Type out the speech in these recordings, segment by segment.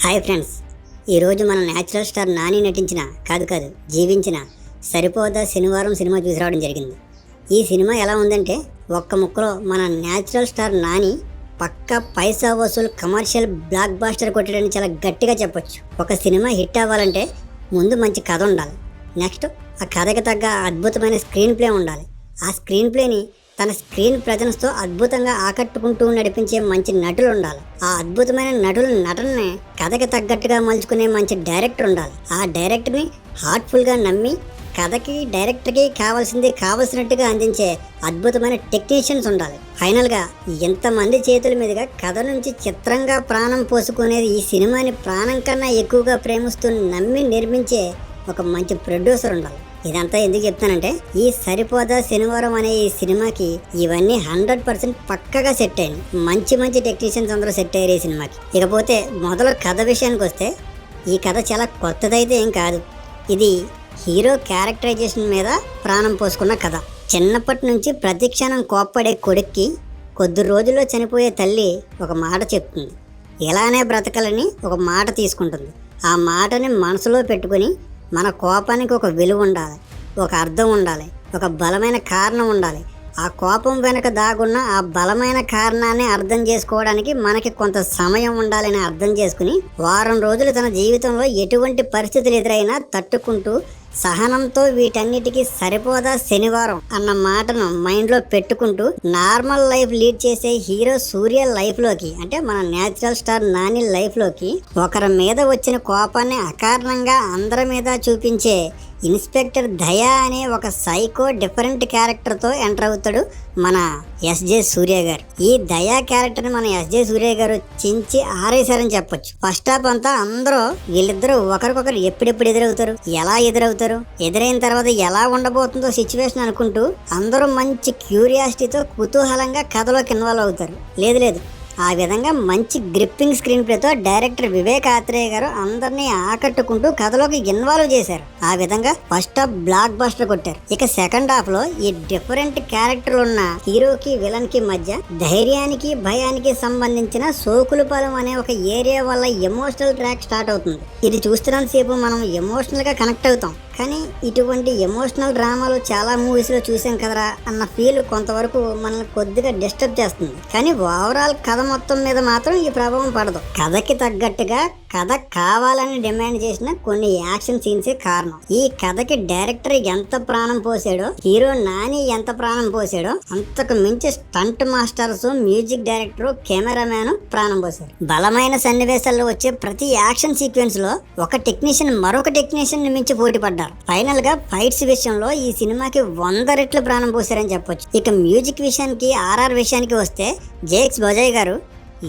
Hi friends, ఈరోజు మన natural star Nani నటించిన జీవించిన సరిపోదా శనివారం సినిమా చూసి రావడం జరిగింది. ఈ సినిమా ఎలా ఉందంటే ఒక్క ముక్కలో మన న్యాచురల్ స్టార్ నాని పక్కా పైసా వసూలు కమర్షియల్ బ్లాక్ బాస్టర్ కొట్టడానికి చాలా గట్టిగా చెప్పొచ్చు. ఒక సినిమా హిట్ అవ్వాలంటే ముందు మంచి కథ ఉండాలి, నెక్స్ట్ ఆ కథకి తగ్గ అద్భుతమైన స్క్రీన్ ప్లే ఉండాలి. ఆ స్క్రీన్ ప్లేని తన స్క్రీన్ ప్రజెన్స్తో అద్భుతంగా ఆకట్టుకుంటూ నడిపించే మంచి నటులు ఉండాలి. ఆ అద్భుతమైన నటనని కథకి తగ్గట్టుగా మలుచుకునే మంచి డైరెక్టర్ ఉండాలి. ఆ డైరెక్టర్ని హార్ట్ఫుల్గా నమ్మి కథకి డైరెక్టర్కి కావాల్సినట్టుగా అందించే అద్భుతమైన టెక్నీషియన్స్ ఉండాలి. ఫైనల్గా ఎంతమంది చేతుల మీదుగా కథ నుంచి చిత్రంగా ప్రాణం పోసుకునేది ఈ సినిమాని ప్రాణం కన్నా ఎక్కువగా ప్రేమిస్తూ నమ్మి నిర్మించే ఒక మంచి ప్రొడ్యూసర్ ఉండాలి. ఇదంతా ఎందుకు చెప్తానంటే ఈ సరిపోదా శనివారం అనే ఈ సినిమాకి ఇవన్నీ 100% పక్కగా సెట్ అయ్యింది. మంచి టెక్నీషియన్స్ అందరూ సెట్ అయ్యారు ఈ సినిమాకి. ఇకపోతే మొదలు కథ విషయానికి వస్తే ఈ కథ చాలా కొత్తదైతే ఏం కాదు. ఇది హీరో క్యారెక్టరైజేషన్ మీద ప్రాణం పోసుకున్న కథ. చిన్నప్పటి నుంచి ప్రతి క్షణం కోప్పడే కొడుక్కి కొద్ది రోజుల్లో చనిపోయే తల్లి ఒక మాట చెప్తుంది. ఇలానే బ్రతకాలని ఒక మాట తీసుకుంటుంది. ఆ మాటని మనసులో పెట్టుకుని మన కోపానికి ఒక విలువ ఉండాలి, ఒక అర్థం ఉండాలి, ఒక బలమైన కారణం ఉండాలి. ఆ కోపం వెనక దాగున్న ఆ బలమైన కారణాన్ని అర్థం చేసుకోవడానికి మనకి కొంత సమయం ఉండాలని అర్థం చేసుకుని వారం రోజులు తన జీవితంలో ఎటువంటి పరిస్థితులు ఎదురైనా తట్టుకుంటూ సహనంతో వీటన్నిటికీ సరిపోదా శనివారం అన్న మాటను మైండ్లో పెట్టుకుంటూ నార్మల్ లైఫ్ లీడ్ చేసే హీరో సూర్య లైఫ్లోకి, అంటే మన న్యాచురల్ స్టార్ నాని లైఫ్లోకి ఒకరి మీద వచ్చిన కోపాన్ని అకారణంగా అందరి మీద చూపించే ఇన్స్పెక్టర్ దయా అనే ఒక సైకో డిఫరెంట్ క్యారెక్టర్తో ఎంటర్ అవుతాడు మన ఎస్జే సూర్య గారు. ఈ దయా క్యారెక్టర్ని మన ఎస్జే సూర్య గారు చించి ఆరేశారని చెప్పొచ్చు. ఫస్ట్ హాఫ్ అంతా అందరూ వీళ్ళిద్దరూ ఒకరికొకరు ఎప్పుడెప్పుడు ఎదురవుతారు, ఎలా ఎదురవుతారు, ఎదురైన తర్వాత ఎలా ఉండబోతుందో సిచ్యువేషన్ అనుకుంటూ అందరూ మంచి క్యూరియాసిటీతో కుతూహలంగా కథలోకి ఇన్వాల్వ్ అవుతారు. లేదు ఆ విధంగా మంచి గ్రిప్పింగ్ స్క్రీన్ ప్లేతో డైరెక్టర్ వివేక్ ఆత్రేయ గారు అందరినీ ఆకట్టుకుంటూ కథలోకి ఇన్వాల్వ్ చేశారు. ఆ విధంగా ఫస్ట్ హాఫ్ బ్లాక్ బస్టర్ కొట్టారు. ఇక సెకండ్ హాఫ్ లో ఈ డిఫరెంట్ క్యారెక్టర్లు ఉన్న హీరోకి విలన్ కి మధ్య ధైర్యానికి భయానికి సంబంధించిన సోకులపాలెం అనే ఒక ఏరియా వల్ల ఎమోషనల్ ట్రాక్ స్టార్ట్ అవుతుంది. ఇది చూస్తున్నంతసేపు మనం ఎమోషనల్ గా కనెక్ట్ అవుతాం. కానీ ఇటువంటి ఎమోషనల్ డ్రామాలు చాలా మూవీస్లో చూసాం కదరా అన్న ఫీల్ కొంతవరకు మనల్ని కొద్దిగా డిస్టర్బ్ చేస్తుంది. కానీ ఓవరాల్ కథ మొత్తం మీద మాత్రం ఈ ప్రభావం పడదు. కథకి తగ్గట్టుగా కథ కావాలని డిమాండ్ చేసిన కొన్ని యాక్షన్ సీన్సే కారణం. ఈ కథకి డైరెక్టర్ ఎంత ప్రాణం పోసాడో, హీరో నాని ఎంత ప్రాణం పోసాడో అంతకు మించి stunt masters, music director, cameraman ప్రాణం పోసారు. బలమైన సన్నివేశాల్లో వచ్చే ప్రతి యాక్షన్ సీక్వెన్స్ లో ఒక టెక్నీషియన్ మరొక టెక్నీషియన్ మించి పోటీ పడ్డారు. ఫైనల్ గా ఫైట్స్ విషయంలో ఈ సినిమాకి 100 రెట్లు ప్రాణం పోసారని చెప్పొచ్చు. ఇక మ్యూజిక్ విషయానికి, ఆర్ఆర్ విషయానికి వస్తే జేక్స్ బజాయ్ గారు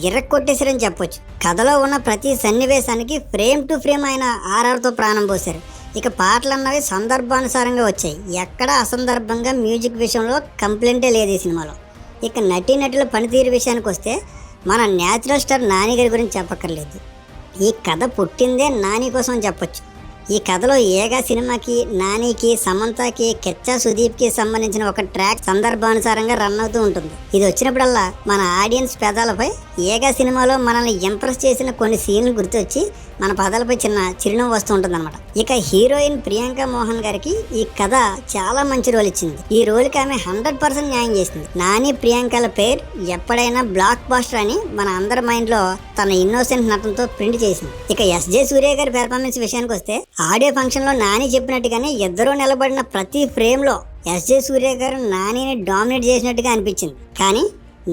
ఇరక్కొట్టేశారని చెప్పొచ్చు. కథలో ఉన్న ప్రతి సన్నివేశానికి ఫ్రేమ్ టు ఫ్రేమ్ ఆయన ఆర్ఆర్తో ప్రాణం పోశారు. ఇక పాటలు అన్నవి సందర్భానుసారంగా వచ్చాయి. ఎక్కడ అసందర్భంగా మ్యూజిక్ విషయంలో కంప్లైంటే లేదు ఈ సినిమాలో. ఇక నటీనటుల పనితీరు విషయానికి వస్తే మన న్యాచురల్ స్టార్ నాని గారి గురించి చెప్పక్కర్లేదు. ఈ కథ పుట్టిందే నాని కోసం చెప్పొచ్చు. ఈ కథలో ఏగా సినిమాకి, నానికి, సమంతకి, కిచ్చా సుదీప్కి సంబంధించిన ఒక ట్రాక్ సందర్భానుసారంగా రన్ అవుతూ ఉంటుంది. ఇది వచ్చినప్పుడల్లా మన ఆడియన్స్ పెదాలపై ఏగా సినిమాలో మనల్ని ఇంప్రెస్ చేసిన కొన్ని సీన్లు గుర్తొచ్చి మన పదాలపై చిన్న చిరునవ్వు వస్తూ ఉంటుంది అనమాట. ఇక హీరోయిన్ ప్రియాంక మోహన్ గారికి ఈ కథ చాలా మంచి రోల్ ఇచ్చింది. ఈ రోల్కి ఆమె 100% న్యాయం చేసింది. నాని ప్రియాంకల పేర్ ఎప్పుడైనా బ్లాక్ బాస్టర్ అని మన అందరి మైండ్ లో తన ఇన్నోసెంట్ నటనతో ప్రింట్ చేసింది. ఇక ఎస్జే సూర్య గారి పెర్ఫార్మెన్స్ విషయానికి వస్తే ఆడియో ఫంక్షన్ లో నాని చెప్పినట్టుగానే ఇద్దరూ నిలబడిన ప్రతి ఫ్రేమ్ లో ఎస్జే సూర్య గారు నానిని డామినేట్ చేసినట్టుగా అనిపించింది. కానీ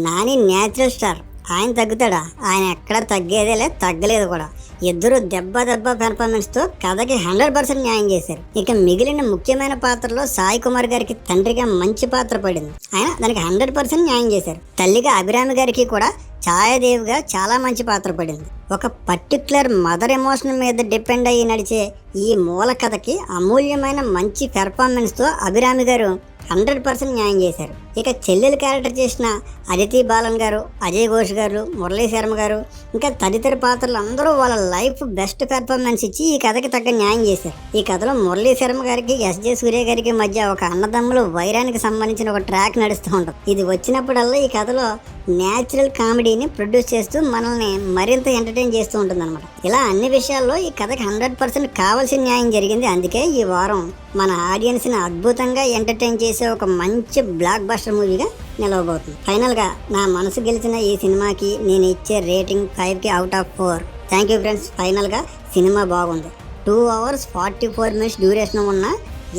నాని న్యాచురల్ స్టార్, ఆయన తగ్గుతాడా? ఆయన ఎక్కడ తగ్గేదేలే, తగ్గలేదు కూడా. ఇద్దరు దెబ్బ పెర్ఫార్మెన్స్ తో కథకి 100% న్యాయం చేశారు. ఇక మిగిలిన ముఖ్యమైన పాత్రలో సాయి కుమార్ గారికి తండ్రిగా మంచి పాత్ర పడింది. ఆయన దానికి 100% న్యాయం చేశారు. తల్లిగా అభిరామి గారికి కూడా ఛాయాదేవిగా చాలా మంచి పాత్ర పడింది. ఒక పర్టిక్యులర్ మదర్ ఎమోషన్ మీద డిపెండ్ అయ్యి నడిచే ఈ మూల కథకి అమూల్యమైన మంచి పెర్ఫార్మెన్స్తో అభిరామి గారు 100% న్యాయం చేశారు. ఇక చెల్లెలు క్యారెక్టర్ చేసిన అదితి బాలన్ గారు, అజయ్ ఘోష్ గారు, మురళీ శర్మ గారు ఇంకా తదితర పాత్రలు అందరూ వాళ్ళ లైఫ్ బెస్ట్ పెర్ఫార్మెన్స్ ఇచ్చి ఈ కథకి తగ్గ న్యాయం చేశారు. ఈ కథలో మురళీ శర్మ గారికి ఎస్జే సూర్య గారికి మధ్య ఒక అన్నదమ్ములు వైరానికి సంబంధించిన ఒక ట్రాక్ నడుస్తూ ఉంటుంది. ఇది వచ్చినప్పుడల్లా ఈ కథలో న్యాచురల్ కామెడీని ప్రొడ్యూస్ చేస్తూ మనల్ని మరింత ఎంటర్టైన్ చేస్తూ ఉంటుంది అనమాట. ఇలా అన్ని విషయాల్లో ఈ కథకి 100% కావాల్సిన న్యాయం జరిగింది. అందుకే ఈ వారం మన ఆడియన్స్ని అద్భుతంగా ఎంటర్టైన్ చేసే ఒక మంచి బ్లాక్ బస్టర్ మూవీగా నిలవబోతుంది. ఫైనల్గా నా మనసు గెలిచిన ఈ సినిమాకి నేను ఇచ్చే రేటింగ్ 5కి out of 4. Thank you friends. ఫైనల్గా సినిమా బాగుంది. 2 hours 44 minutes డ్యూరేషన్ ఉన్నా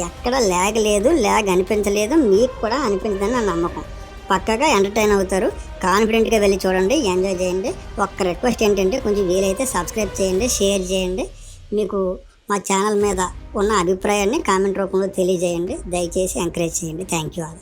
ఎక్కడ ల్యాగ్ లేదు, ల్యాగ్ అనిపించలేదు. మీకు కూడా అనిపించదని నా నమ్మకం. పక్కగా ఎంటర్టైన్ అవుతారు. కాన్ఫిడెంట్గా వెళ్ళి చూడండి, ఎంజాయ్ చేయండి. ఒక్క రిక్వెస్ట్ ఏంటంటే కొంచెం వీలైతే సబ్స్క్రైబ్ చేయండి, షేర్ చేయండి. మీకు మా ఛానల్ మీద ఉన్న అభిప్రాయాన్ని కామెంట్ రూపంలో తెలియజేయండి. దయచేసి ఎంకరేజ్ చేయండి. Thank you all.